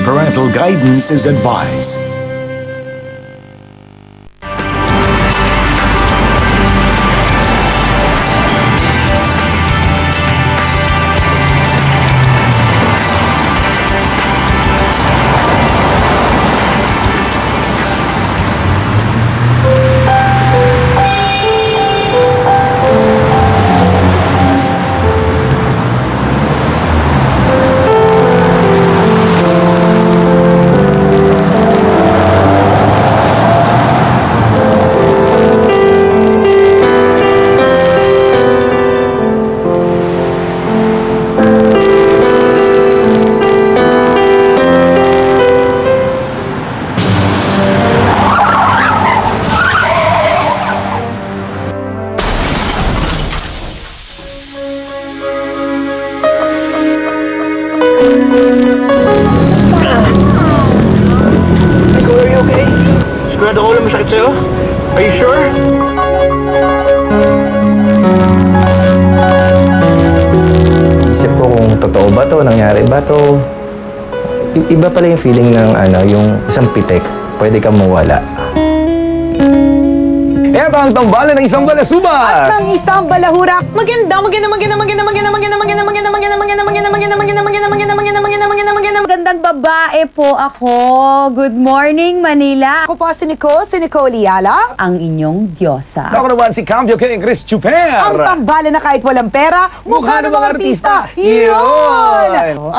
Parental guidance is advised. Are you sure? Isip ko kung totoo ba to, nangyari ba to. Iba pala yung feeling ng yung isang pitik. Pwede kang mawala. Eto ang tambalan ng isang balasubas! At ang isang balahurak. Magandang babae po ako. Good morning, Manila. Ako po si Nicole Yala. Ang inyong diyosa. Ako naman si Cambio King Chris Chuper. Ang tambalan na kahit walang pera, mukha ng mga artista. Yun!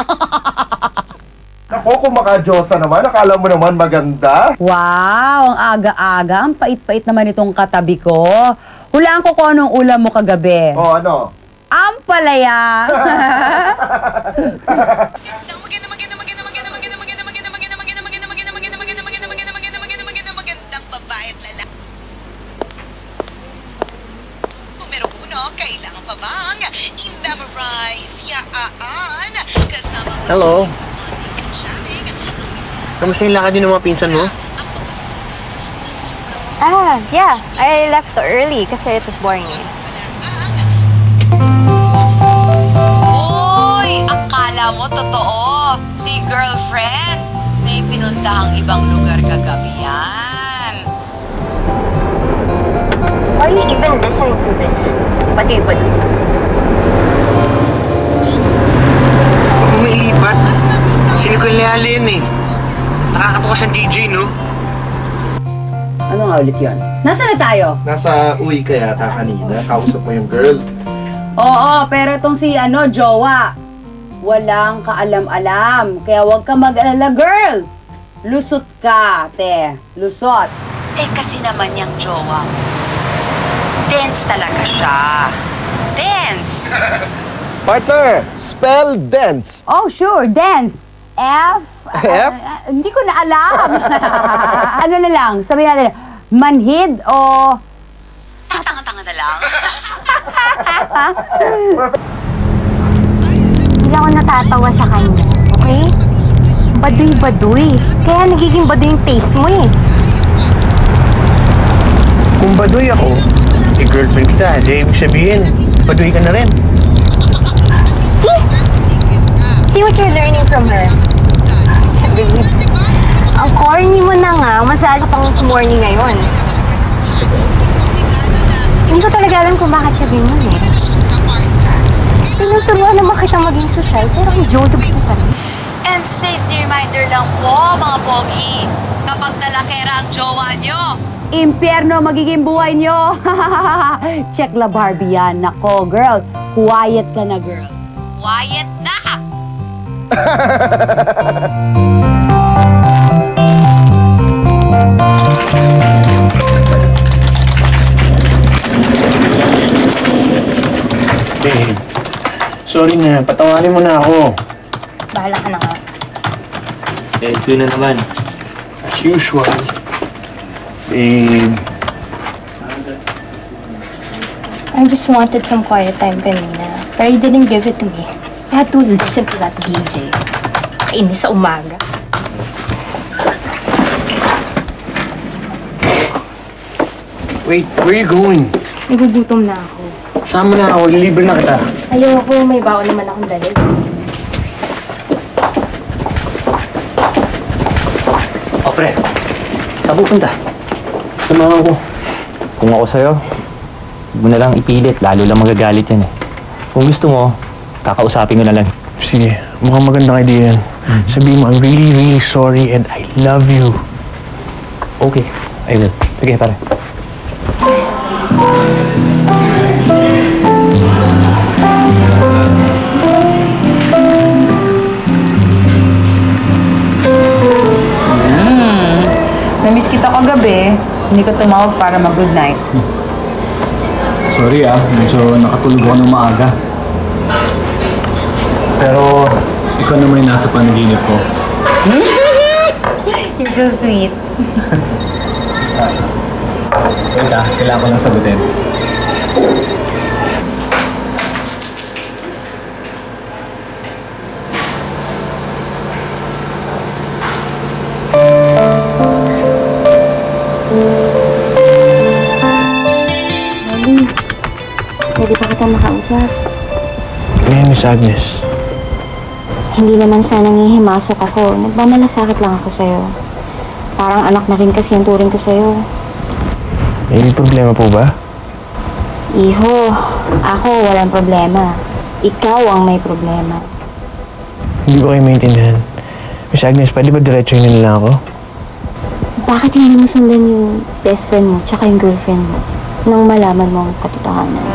Ako, kung maka-Diyosa naman, akala mo naman maganda. Wow, ang aga-aga. Ang pait-pait naman itong katabi ko. Hulaan ko kung anong ulam mo kagabi. O, ano? Ampalaya. Magandang babae at lalaki. Numero 1, kailangan pa bang i-memorize yaan? Kasama ba Hello. Kamusta yung lakad yun ng mga pinsan mo? Yeah. I left early kasi it was boring. Uy! Akala mo totoo? Si girlfriend may pinuntahang ibang lugar kagabi yan. Are you even listening to this? Pati. Umilipat. Sinikul ni Alin eh. Nakakatawa siyang DJ, no? Ano nga ulit yun? Nasaan na tayo? Nasa uwi ka yata kanina. Kausap mo yung girl. Oo, pero itong si jowa. Walang kaalam-alam. Kaya huwag ka mag-alala, girl. Lusot ka, te. Lusot. Eh kasi naman yung jowa mo. Dance talaga siya. Dance! Partner, spell dance. Oh, sure. Dance. F? F? Hindi ko na alam. Ano na lang, sabihin natin, manhid o... Tanga-tanga na lang. Hindi ako natatawa sa kanya, okay? Baduy-baduy. Kaya nagiging baduy yung taste mo eh. Kung baduy ako, girlfriend kita, di ibig sabihin, baduy ka na rin. See what you're learning from her. Ang corny mo na nga, masyado pang corny ngayon. Hindi ko talaga alam kung bakit ka ganyan eh. Tinuturuan naman kita maging social, pero ang jodo mo pa rin. And safety reminder lang po, mga pogi. Kapag talakera ang jowa nyo, Impyerno magiging buhay nyo. Check la Barbie yan. Nako, girl. Quiet ka na, girl. quiet na! Babe, sorry na. Patawarin mo na ako. Bahala ka na nga. Ito na naman. As usual. Babe. I just wanted some quiet time kanina, but he didn't give it to me. I had to listen to that DJ. Kainis sa umaga. Wait, where are you going? Nagugutom na ako. Sama na ako, lilibre na kita. Ayoko, may baon naman akong dali. O, pre. Saan pupunta? Samahan ko. Kung ako sa'yo, huwag mo na lang ipilit. Lalo lang magagalit yan eh. Kung gusto mo, kakausapin ko na lang. Sige, mukhang magandang idea yan. Sabihin mo, I'm really, really sorry and I love you. Okay, I will. Sige, pare. Namiss kita kagabi. Hindi ko tumawag para mag-good night. Sorry medyo nakatulog ako ng maaga. Pero ikaw naman yung nasa panaginip ko. You're so sweet. Teka, kailangan ko nang sagutin. Pwede pa kita makausap. Miss Agnes. Hindi naman sana ngihimasok ako. Nagmamalasakit lang ako sa'yo. Parang anak na rin kasi ang turing ko sa'yo. May problema po ba? Iho, ako walang problema. Ikaw ang may problema. Hindi ko kayo maintindihan. Miss Agnes, pwede ba diretso yun lang ako? Bakit hindi mo sundan yung best friend mo tsaka yung girlfriend mo nang malaman mo ang katotohanan?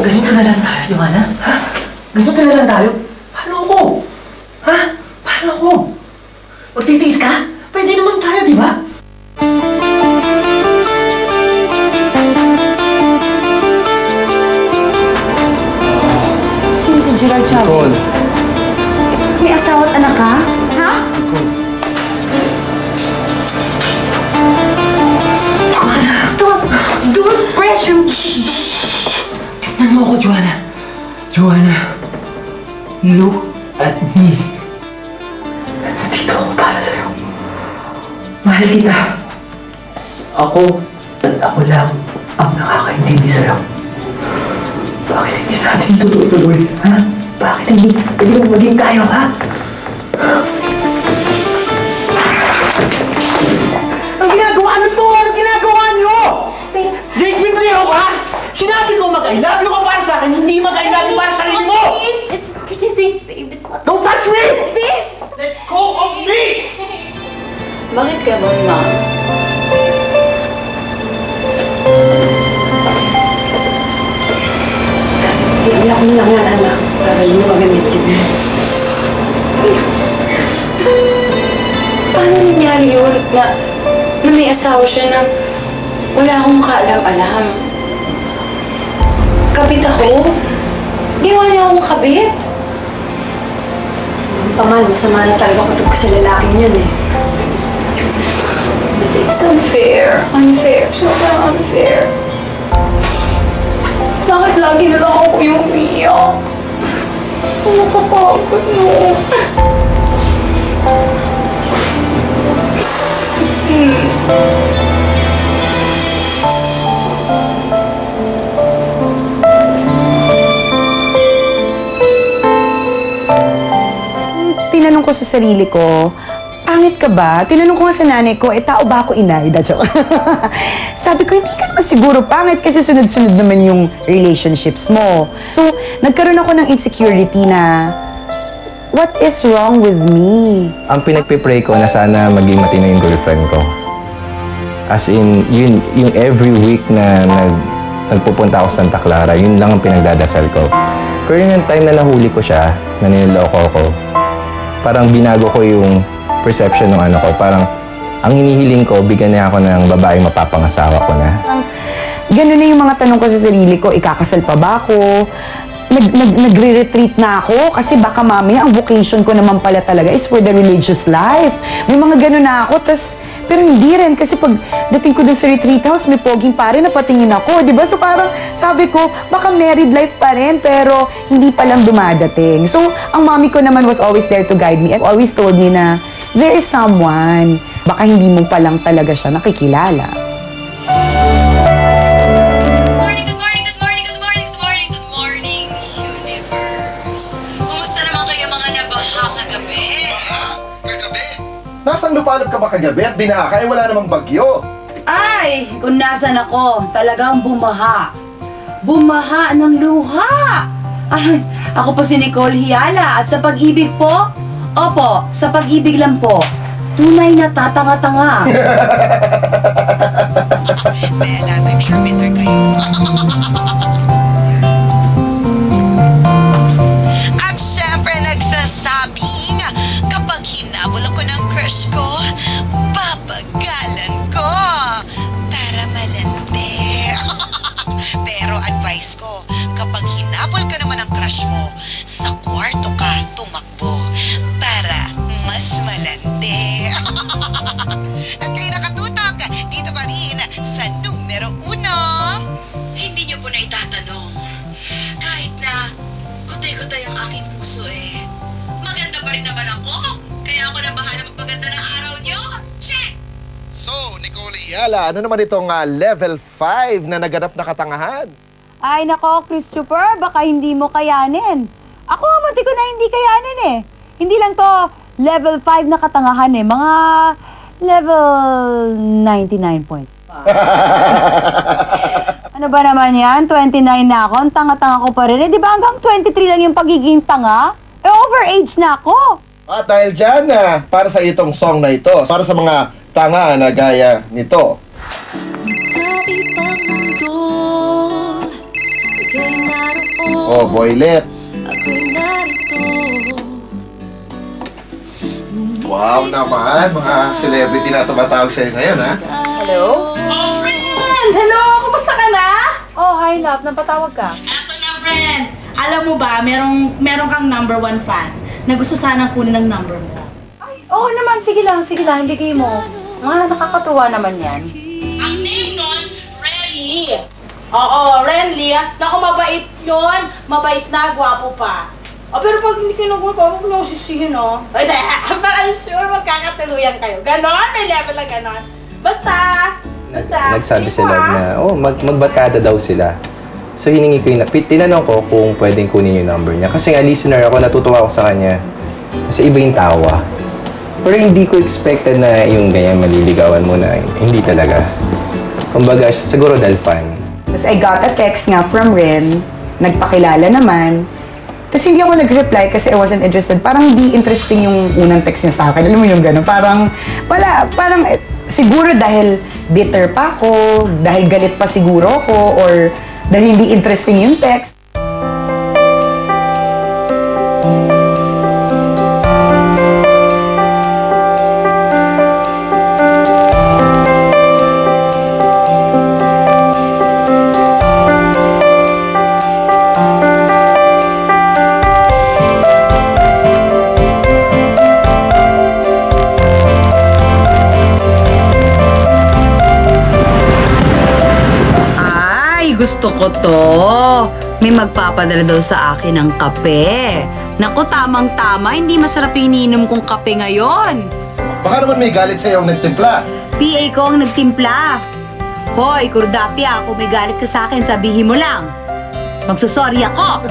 Ganito na lang tayo, Joanna? Ha? Ganito na lang tayo? Paano ako? Ha? Paano ako? Magtitiis ka? Pwede naman tayo, di ba? Sino si Gerald Chavez? May asawa at anak ka? Ha? Don't pressure me! Tignan mo ako, Joanna. Joanna, look at me. Nandito ako para sa'yo. Mahal kita. Ako at ako lang ang nakakaintindi sa'yo. Bakit hindi natin tutuloy, ha? Bakit hindi mo maging tayo, ha? Ang ginagawa niyo to? Anong ginagawa niyo? Jake, bibaliw ka? Sinabi ko mag-I love you ka para sa akin, hindi mag-I love you para sa sarili mo! It's just babe, it's not... Don't touch me! Babe! Let go of me! Bakit ka ba, Ma'am? Iiyak mo lang yan, anak, para hindi mo magamit yun. Paano nangyari yun na may asawa siya na wala akong kaalam-alam? Kabit ako? Ginawa niya akong kabit? Ang pamal, masama na talaga kutob ko sa lalaking yan eh. It's unfair. Unfair. Sobrang unfair. Bakit lagi na lang ako yung umiiyak? Nakakapagod mo. Tinanong ko sa sarili ko, pangit ka ba? Tinanong ko nga sa nanay ko, tao ba ako inay? Sabi ko, hindi ka naman siguro pangit kasi sunod-sunod naman yung relationships mo. So, nagkaroon ako ng insecurity na, what is wrong with me? Ang pinagpipray ko na sana maging matino yung girlfriend ko. As in, yun, yung every week na nagpupunta ako sa Santa Clara, yun lang ang pinagdadasal ko. Pero yung time na nahuli ko siya, na niloloko ko, parang binago ko yung perception ng ano ko. Parang ang hinihiling ko, bigyan niya ako ng babaeng mapapangasawa ko na. Ganun na yung mga tanong ko sa sarili ko, ikakasal pa ba ako? Nagre-retreat na ako kasi baka mamaya ang vocation ko naman pala talaga is for the religious life. May mga ganun na ako, pero hindi rin kasi pag dating ko dun sa retreat house, may poging pare na patingin ako, di ba? So parang sabi ko, baka married life pa rin, pero hindi pa lang dumadating. So, ang mommy ko naman was always there to guide me and always told me na there is someone, baka hindi mo pa lang talaga siya nakikilala. Nasaan lupalop ka ba kagabi at binaha ka? Wala namang bagyo. Ay, kung nasan ako, talagang bumaha. Bumaha ng luha. Ay, ako po si Nicole Hiala at sa pag-ibig po, opo, sa pag-ibig lang po, tunay na tatanga-tanga. Bella, I'm sure bitter kayo. At syempre nagsasabing kapag hinabol ako ng crush ko, babagalan ko para malandi. Pero advice ko, kapag hinabol ka naman ng crush mo, sa kwarto ka tumakbo para mas malandi. At kayo nakatutok dito pa rin sa numero 1. Hindi niyo po na itatanong. Kahit na gutay-gutay ang aking puso maganda pa rin naman ako. Kaya ako na bahala magpaganda ng araw niyo. Check! So, Nicole Hiala, ano naman itong level 5 na naganap na katangahan? Ay nako, Christopher, baka hindi mo kayanin. Ako, mati ko na hindi kayanin Hindi lang to level 5 na katangahan mga level 99 Ano ba naman yan? 29 na ako, ang tanga-tanga ko pa rin. Di ba hanggang 23 lang yung pagiging tanga? Overage na ako. At dahil dyan, para sa itong song na ito, para sa mga tanga na gaya nito. Oh, Boylet. Wow naman, mga celebrity na tumatawag sa'yo ngayon, ha? Hello? Oh, friend! Hello! Kumusta ka na? Oh, hi love. Napatawag ka? Eto na, friend! Alam mo ba, meron kang number 1 fan na gusto sanang kunin ng number mo. Ay, oo naman. Sige lang. Ibigay mo. Nakakatuwa naman yan. Ang name nun, Renly. Oo, Renly. Naku, mabait yun. Mabait na, gwapo pa. Oh, pero pag hindi kinagawa ka, huwag mo sisihin, oh. Ay, but I'm sure magkakatuluyan kayo. Ganon, may level na ganon. Basta. Nagsabi sila na, magbatada daw sila. So hiningi ko tinanong ko kung pwedeng kunin yung number niya. Kasi nga listener ako, natutuwa ako sa kanya. Kasi iba yung tawa. Pero hindi ko expected na yung ganyan maliligawan mo na. Hindi talaga. Kumbaga, siguro dahil fan. Tapos I got a text nga from Ren, nagpakilala naman. Tapos hindi ako nag-reply kasi I wasn't interested. Parang hindi interesting yung unang text niya sa akin. Alam mo yung gano'n? Parang, siguro dahil bitter pa ako, dahil galit pa siguro ako, or dahil hindi interesting yung text. Gusto ko to. May magpapadala daw sa akin ng kape. Naku, tamang-tama. Hindi masarap iniinom kong kape ngayon. Baka naman may galit sa'yo ang nagtimpla. PA ko ang nagtimpla. Hoy, Kurdapia, kung may galit ka sa akin, sabihin mo lang. Magsusorry ako.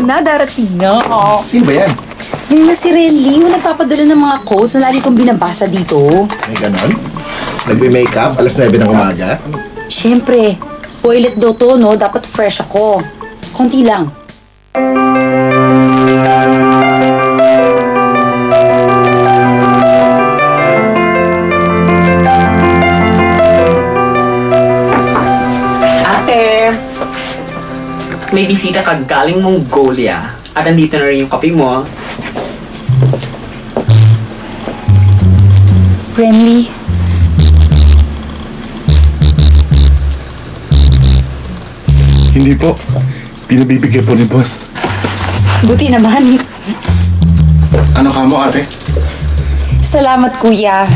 Darating na. Oh. Sino ba yan? Yung na si Renly, yung nagpapadala ng mga quotes na lagi kong binabasa dito. May ganon? Nagbe-makeup, alas 9 ng umaga? Siyempre, toilet daw to, no? Dapat fresh ako. Konti lang. Ate! May bisita ka galing Mongolia. At andito na rin yung kape mo. Renly, Hindi po. Pinabibigay po ni boss. buti naman. Ano ka mo, ate? Salamat, kuya.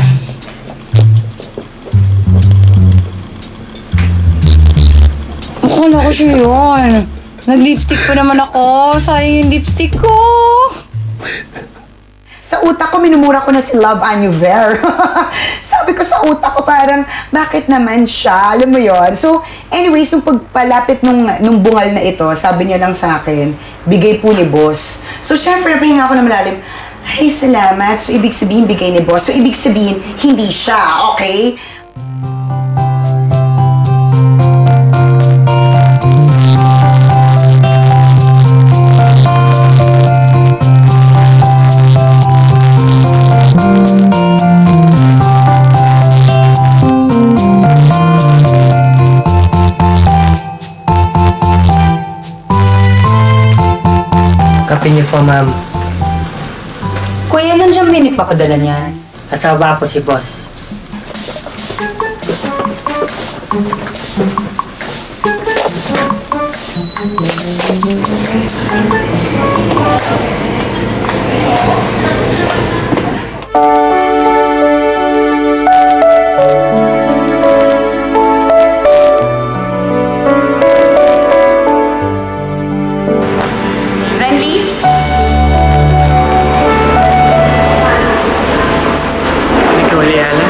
Akala ko siya yun. Nag-lipstick pa naman ako. Sayang yung lipstick ko. Sa utak ko, minumura ko na si Love Annuver. Sabi ko sa utak ko parang, bakit naman siya? Alam mo yon. So, anyways, nung pagpalapit nung bungal na ito, sabi niya lang sa akin, bigay po ni boss. So, syempre, napahinga ako na malalim. Ay, salamat. So, ibig sabihin, bigay ni boss. So, ibig sabihin, hindi siya, okay? Kape niyo po, ma'am. Kuya, nandiyan may nagpapadala niyan. Asawa po si boss. Renly? Ikaw, Liana.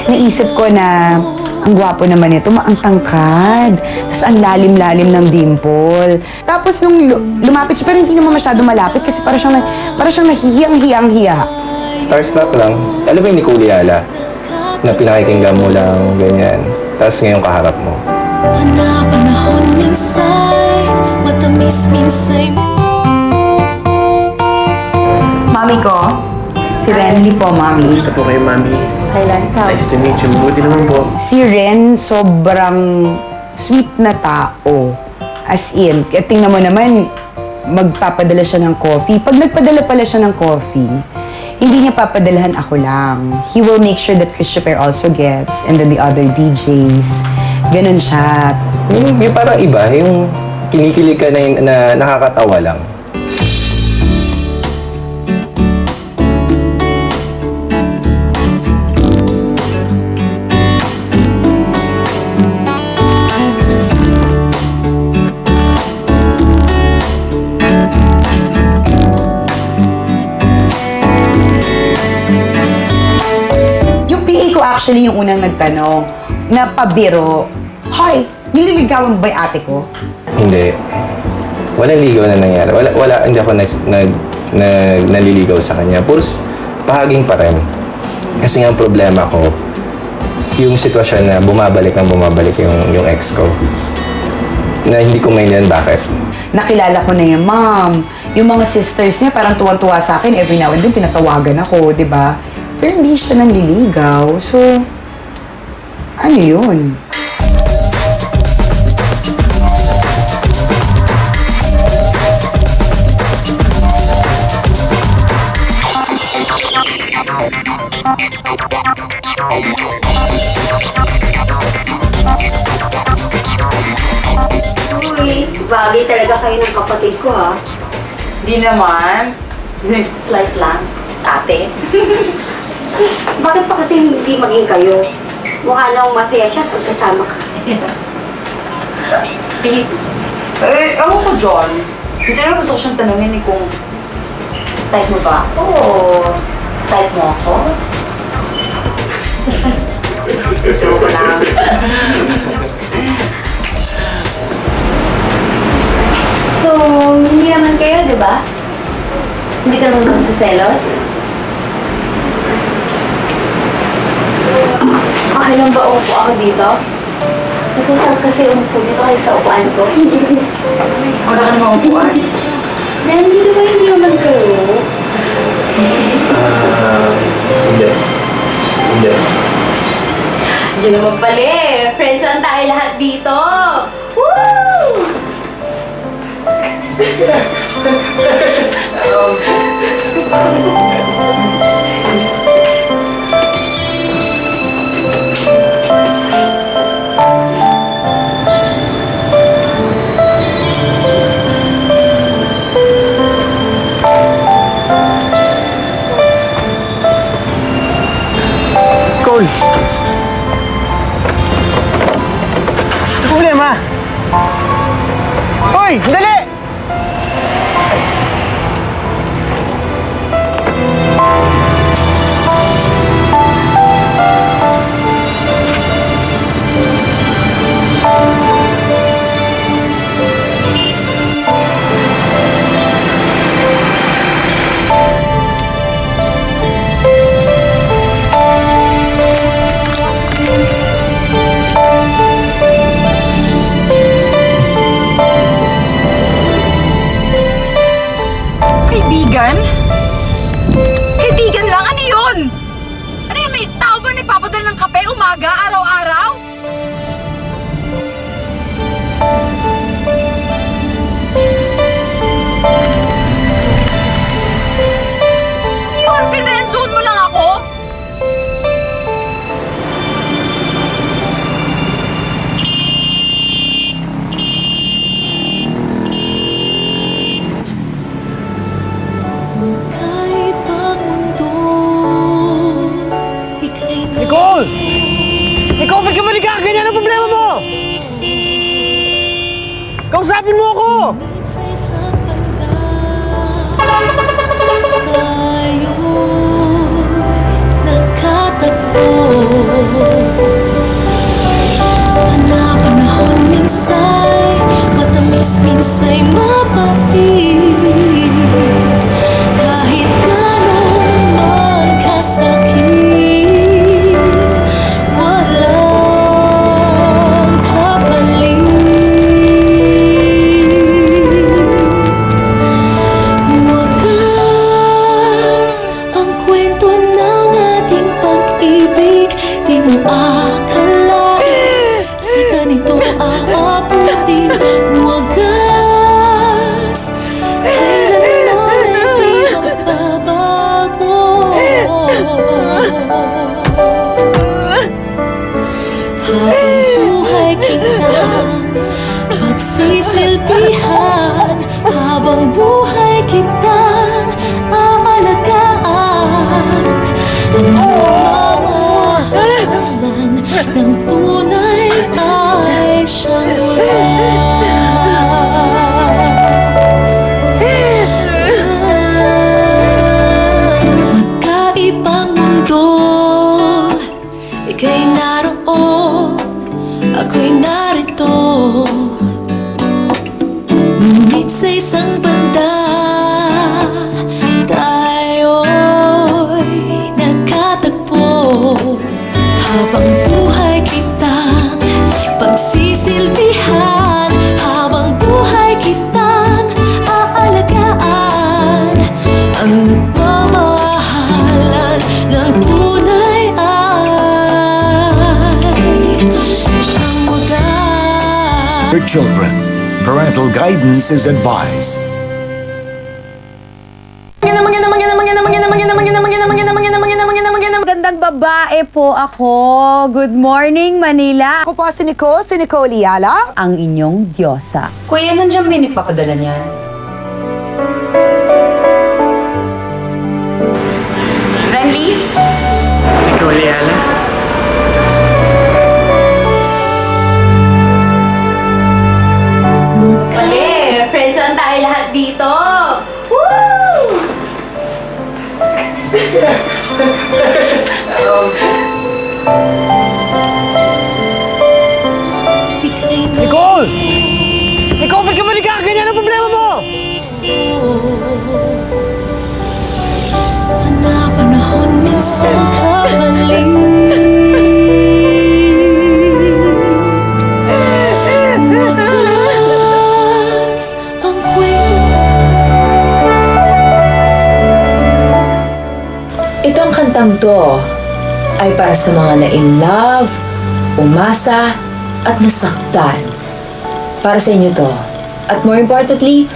Naisip ko na ang gwapo naman ito, ang tangkad. Tapos ang lalim-lalim ng dimple. Tapos nung lumapit siya, pero hindi naman masyado malapit kasi para siyang nahihiyang-hiyang-hiya. Starstruck lang. Alam mo yung Nicole Yala? Na pinakikinggan mo lang, ganyan. Tapos ngayon kaharap mo. Panahon minsan, matamis minsan. Mami ko, si Renly po, Mami. Ito po kayo, Mami. Nice to meet you. Buti naman po. Si Ren, sobrang sweet na tao. As in, tingnan mo naman, magpapadala siya ng coffee. Pag nagpadala pala siya ng coffee, hindi niya papadalahan ako lang. He will make sure that Christopher also gets, and then the other DJs. Ganon siya. Yung parang iba, yung kinikilig ka na nakakatawa lang. Actually, yung unang nagtanong, na pabiro, Hoy, nililigawan ba yung ate ko? Hindi. Walang ligaw na nangyari. Hindi ako naliligaw sa kanya. Puros pahaging pa rin. Kasi nga ang problema ko, yung sitwasyon na bumabalik yung ex ko. Na hindi ko maintindihan bakit. Nakilala ko na yung mom. Yung mga sisters niya parang tuwan-tuwa sa akin. Every now and then, tinatawagan ako, di ba? Pero hindi siya nanliligaw. So, ano yun? Uy, bagay talaga kayo ng kapatid ko, ha? Di naman. Slight lang, ate. Bakit pa kasi hindi maging kayo? Mukha nang masaya siya pag kasama ka. Pete, ewan ko, John. Kasi gusto ko siyang tanongin kung Type mo ba ako? Type mo ako? Joke lang. So, hindi naman kayo, di ba? Hindi ka naman magsaselos? Okay lang ba umupo ako dito? Masasarap kasi umupo dito kayo sa upuan ko. Wala ka naman upuan. Randy, di ba hindi naman kayo? Hindi. Hindi. Yun naman pala eh. Friends lang tayo lahat dito. Woo! Cole! Uli, ma! Hoy! Dali! Kaibigan? Kaibigan lang? Ano yun? Ano yun? May tao ba nagpapadala ng kape umaga, araw-araw? Yun, pinrenzone mo lang ako? Nicole! Nicole, ba't ka ba nagkakaganyan ang problema mo? Kausapin mo ako! Panahon minsay matamis, minsay mapait. Kahit gano'n man kasakit, walang kapalit. Wagas ang kwento ng ating pag-ibig, di mo akalain sa ganito aabutin. Wagas, kailanman ay di magbabago. Habang buhay kitang pagsisilbihan, habang buhay kitang aalagaan. Ang mamahalan ng tunay ay siyang magkaibang mundo. Ika'y naroon, ako'y narito, ngunit sa isang banda tayo'y nagkatagpo. Habang buhay kitang pagsisilbihan, habang buhay kitang aalagaan. Ang nagmamahalan ng tunay ay siyang wagas. For children, parental guidance is advised. Magandang babae po ako. Good morning, Manila. Ako po si Nicole Yala. Ang inyong diyosa. Kuya, nandiyan ba yung nagpapadala niya? Renly? Nicole Yala? Mali, friends lang tayo lahat dito. Woo! Nicole! Nicole, ba't ka ba nagkakaganyan ang problema mo? Minsan kabalik wakas ang kwento. Itong kantang to ay para sa mga na-in-love, umasa, at nasaktan. Para sa inyo to. At more importantly,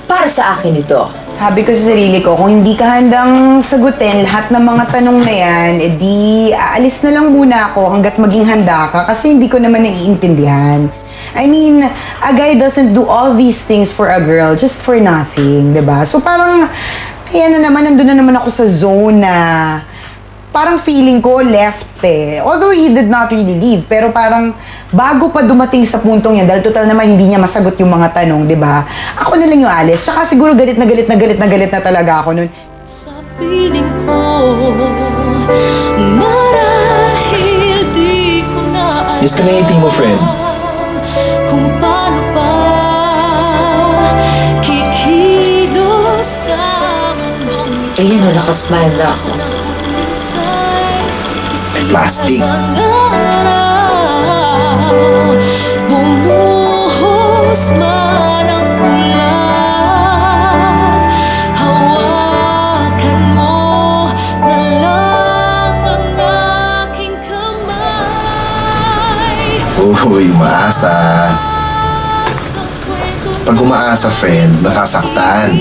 para sa akin ito. Sabi ko sa sarili ko, kung hindi ka handang sagutin lahat ng mga tanong na yan, edi aalis na lang muna ako hanggat maging handa ka kasi hindi ko naman naiintindihan. I mean, a guy doesn't do all these things for a girl just for nothing, diba? So parang, kaya na naman, nandun na naman ako sa zone na parang feeling ko left eh. Although he did not really leave, pero parang bago pa dumating sa puntong yan, dahil total naman hindi niya masagot yung mga tanong, di ba? Ako na lang yung alis. Tsaka siguro galit na talaga ako nun. Sa piling ko, marahil di ko na alam. Miss ka na yung team mo, friend. Kung paano pa kikilos sa mundong Ayan o, nakasmile na ako. Plastic. Bumuhos man ang ulan, hawakan mo na lang ang aking kamay. Uy, maasa. Pag umaasa, friend, nasasaktan.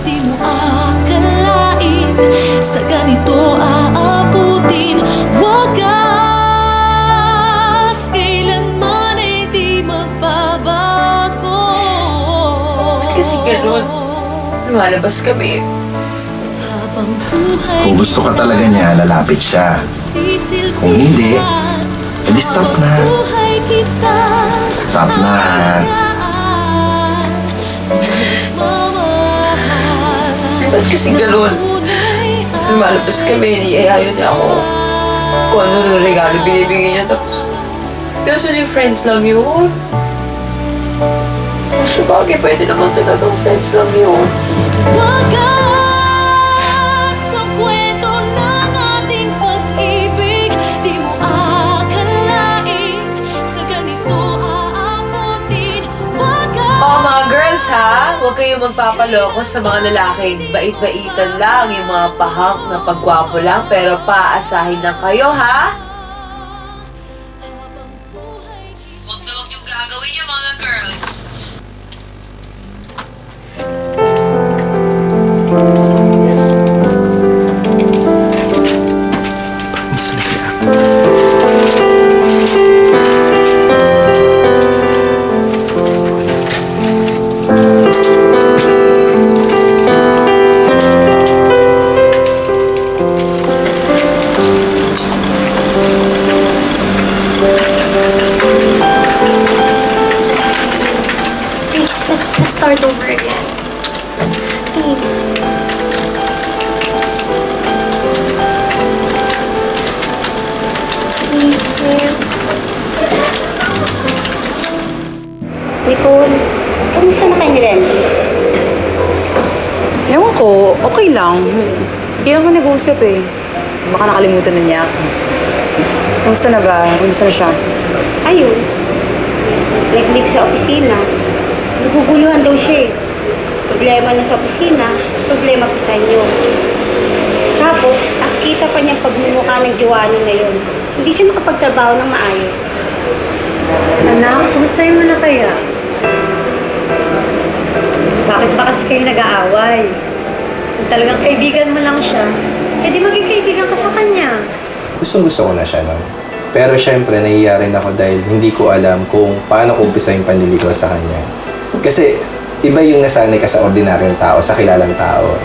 Di mo akalain sa ganito aabutin. Wagas, kailanman ay di magbabago. Kasi gano'n, lumalabas kami. Kung gusto ka talaga niya, lalapit siya. Kung hindi, edi stop na. Stop na. Ba't kasi gano'n? Lumalabas kami, ayaw niya ako. Kung ano ng regalo binibigay niya, tapos kasi yung friends lang yun. Sa bagay, pwede naman talagang friends lang yun. Wagas ang kwento ng ating pag-ibig. Di mo akalain sa ganito aabutin. Wagas. Oo, mga girls ha, huwag kayong magpapaloko sa mga lalaking bait-baitan lang, yung mga pahang na pagwapo lang, pero paasahin na kayo ha. Huwag na huwag yung gagawin yung mga girls. Let's start over again. Please. Please, babe. Nicole, kamusta na kayo ni Renly? Ewan ko, okay lang. Hindi lang ko nag-uusap eh. Baka nakalimutan na niya ako. Kamusta na ba? Kamusta na siya? Ayun. Nag-leave sa opisina. Naguguluhan daw siya eh. Problema na sa opisina, problema pa sa inyo. Tapos, nakita pa niyang pagmumukha ng Joanna ngayon. Hindi siya makapagtrabaho ng maayos. Anak, kumustahin mo na kaya? Bakit ba kasi kayo nag-aaway? Kung talagang kaibigan mo lang siya, edi maging kaibigan ka sa kanya. Gusto ko na siya, no? Pero syempre, nahiya rin ako dahil hindi ko alam kung paano ko umpisa yung panliligaw sa kanya. Kasi, iba yung nasanay ka sa ordinaryong tao, sa kilalang tao.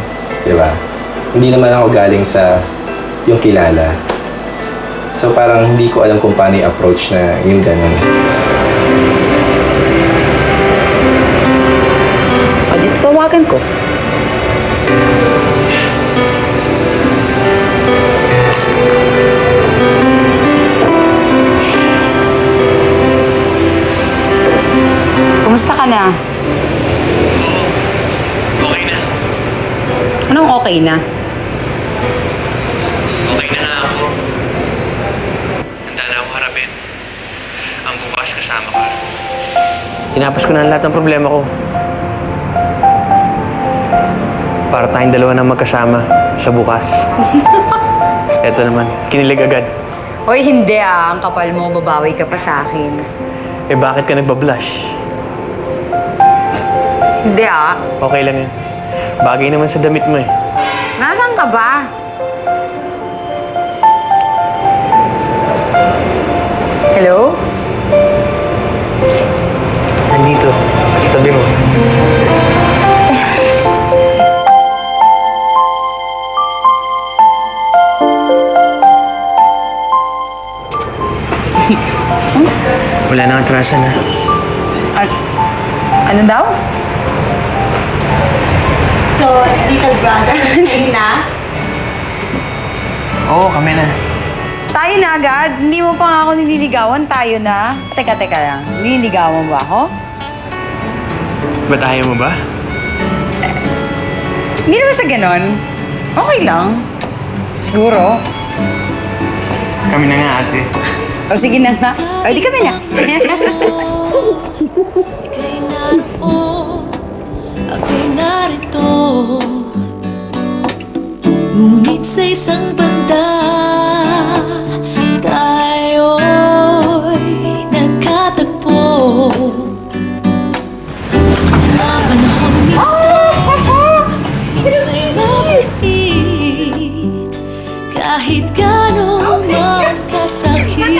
Di ba? Hindi naman ako galing sa yung kilala. So, parang hindi ko alam kung paano i-approach na yung ganun. O, di tawagan ko. Kumusta ka na? Okay na. Anong okay na? Okay na nga Tinapos ko na lahat ng problema ko. Para tayong dalawa na magkasama sa bukas. Eto naman, kinilig agad. Hoy, hindi Ang kapal mo, babawi ka pa sa akin. Eh bakit ka nagbablush? Hindi Okay lang yun. Bagay naman sa damit mo eh. Nasaan ka ba? Hello? Nandito, tabi mo. Wala nang atrasan ha. Ano daw? So, little brother, kayo na? Oo, kami na. Tayo na agad? Hindi mo pa nga ako nililigawan, tayo na. Teka lang, nililigawan ba ako? Ba't ayaw mo ba? Hindi naman sa ganon. Okay lang. Siguro. Kami na nga ate. O sige na nga. O di kami na. Ako'y narito, ngunit sa isang banda tayo'y nagkatagpo. Panahon minsan matapasin sa'y mabait, kahit gano'ng magkasakit.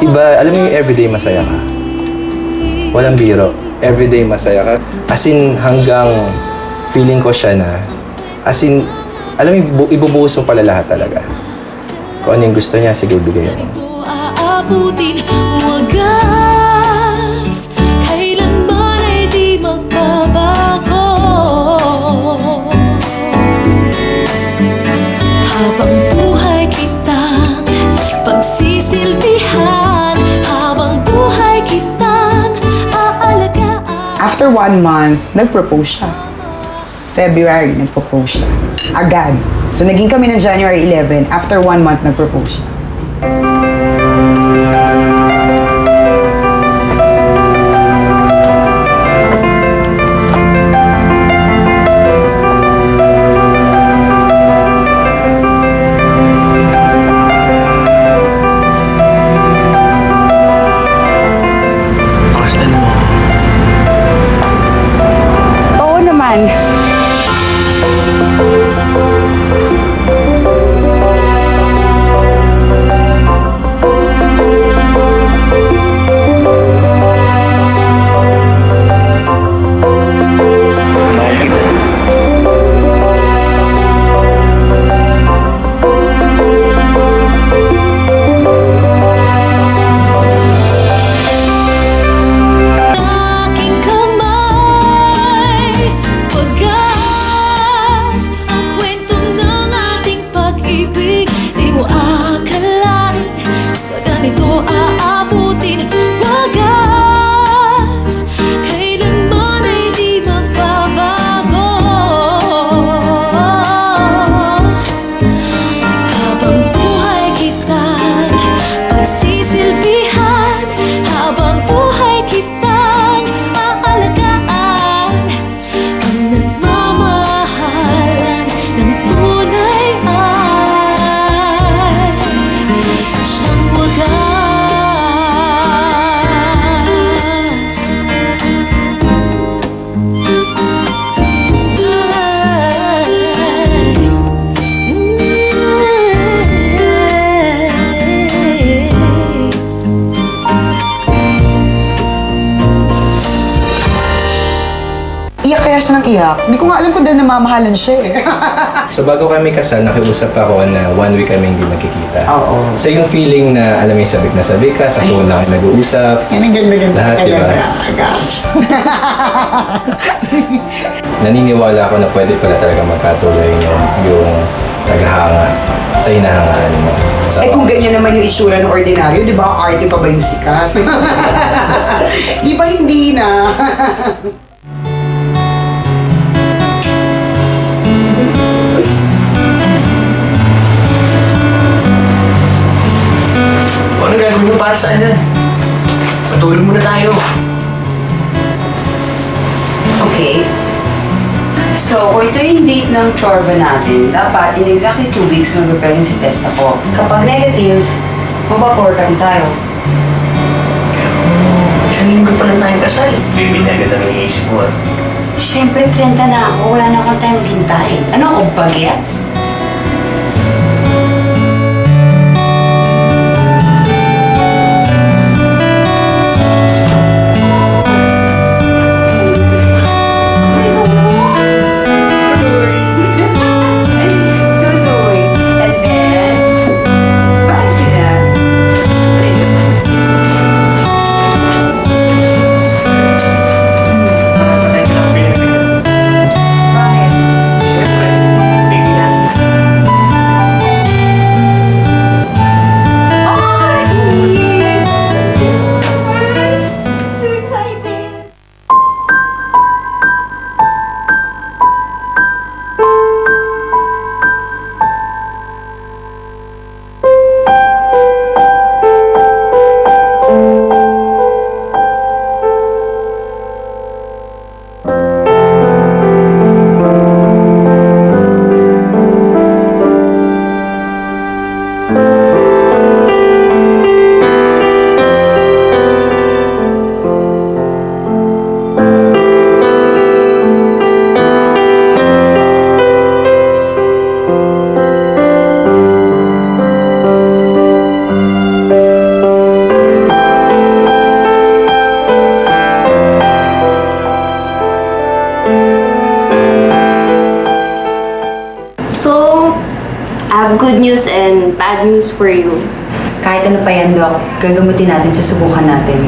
Iba, alam mo yung everyday masaya ka. Walang biro. Everyday masaya ka. As in, hanggang feeling ko siya na, as in, alam mo, ibubuhos mo pala lahat talaga. Kung ano yung gusto niya, sige, bigay mo. Aabutin wagas, kailanman ay di magbabago. Habang buhay kitang pagsisilbihan, habang buhay kitang aalagaan. After 1 month, nag-propose siya. February, nag-propose siya. Agad. So, naging kami ng January 11. After 1 month, nag-propose siya. Oo naman. Aking kamay, wagas ang kwento ng ating pag-ibig. Di mo akalain sa ganito aabutin wagas, kailanman ay di magbabago. Habang buhay kitang pagsisilbihan, habang buhay kitang aalagaan, ang nagmamahalan ng tunay ay siyang wagas. Iyak kaya siya ng iyak. Hindi ko nga alam kung dahil namamahalan siya eh. So bago kami kasal, nakiusap ako na 1 week kami hindi magkikita. Oo. So yung feeling na, alam mo yung sabik na sabi ka, sa phone lang nag-uusap. Yan ang ganda-ganda. Lahat, di ba? Oh my gosh. Naniniwala ako na pwede pala talaga magkatuloy yung naghahanga sa hinahangaan mo. Eh kung ganyan naman yung itsura ng ordinaryo, di ba? Arte pa ba yung sikat? Di ba hindi na? Ano gagawin mo para saan yan? Matulog muna tayo. Okay. So, kung ito yung date ng chorba natin, dapat in exactly 2 weeks mag-pregnancy test ako. Kapag negative, magpa-4 tayo. Isang linggo pa lang tayong kasal. Baby na agad ang iniisip mo ah. Siyempre, 30 na ako. Wala na akong time maghintay. Ano ako, bagets? Good news and bad news for you. Kahit ano pa yan, Doc, gagamutin natin, susubukan natin.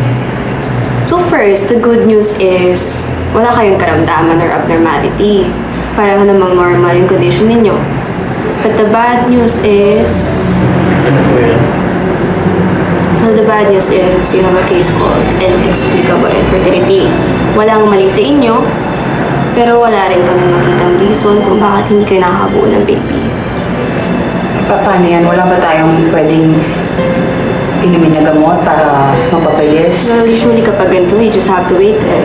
So first, the good news is wala kayong karamdaman or abnormality. Pareho namang normal yung condition ninyo. But the bad news is... Ano po yan? Well, the bad news is you have a case called inexplicable infertility. Walang mali sa inyo, pero wala rin kami makitang reason kung bakit hindi kayo nakakabuo ng baby. Paano yan? Wala ba tayong pwedeng inumin na gamot para mapapayos? Well, usually kapag ganito, you just have to wait eh.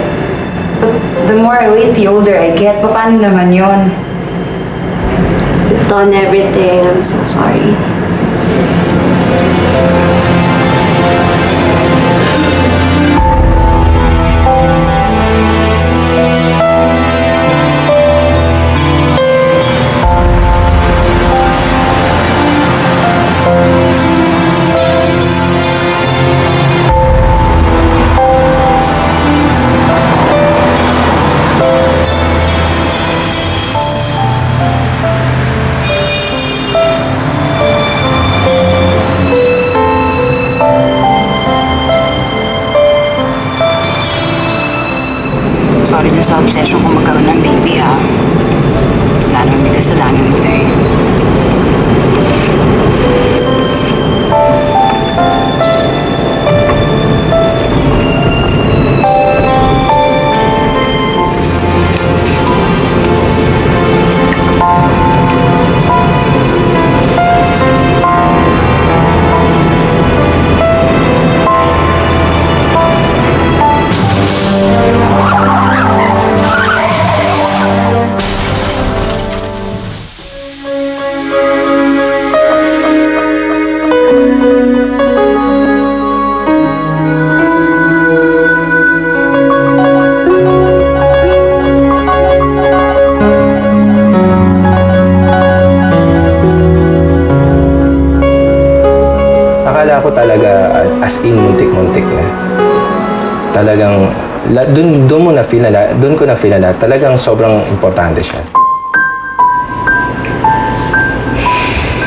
But the more I wait, the older I get. Paano naman yun? You've done everything. I'm so sorry. Sorry din sa obsession ko magkaroon ng baby, ha? Wala naman may kasalanan mo ito, eh. Akala ko talaga as in muntik-muntik na. Talagang doon ko na feel na talagang sobrang importante siya.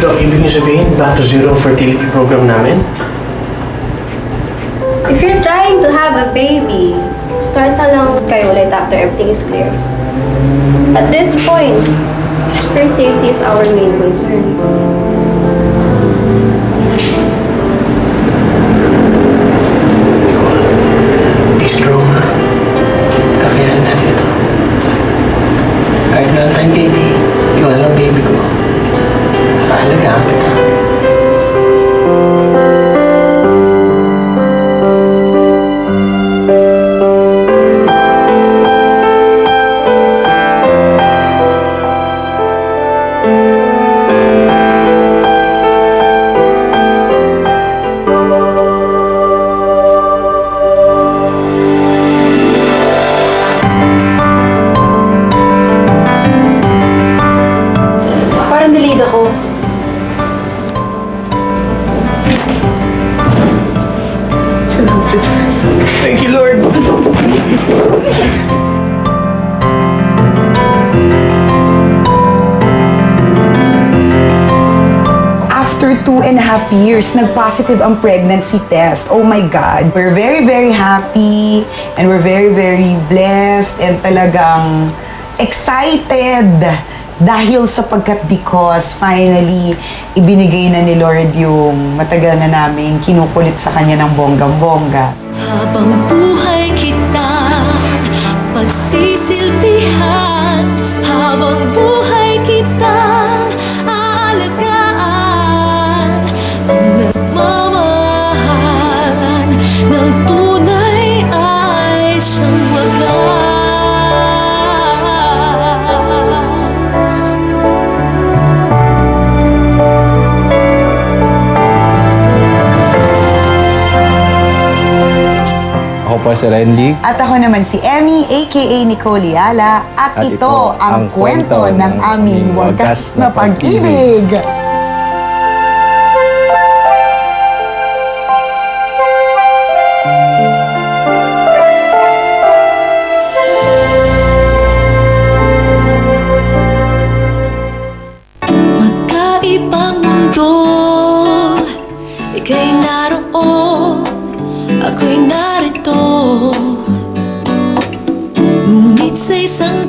Dok, ibig niyo sabihin, back to zero fertility program namin? If you're trying to have a baby, start na lang kayo ulit after everything is clear. At this point, her safety is our main concern. Please, bro. Kakayanin natin ito. Kahit wala tayong baby, di wala lang baby ko. Paalagaan kita. 2.5 years, nag-positive ang pregnancy test. Oh my God. We're very, very happy and we're very, very blessed and talagang excited dahil because finally, ibinigay na ni Lord yung matagal na namin kinukulit sa kanya ng bonggang-bongga. Habang buhay kita pagsisilbihan, habang buhay kitang aalagaan, ang nagmamahalan ng tunay ay siyang wagas. Ako po si Renly. At ako naman si Emmy, aka Nicole Yala. At ito ang kwento ng aming wagas na pag-ibig. Magkaibang mundo, ika'y naroon, ako'y narito. Ngunit sa isang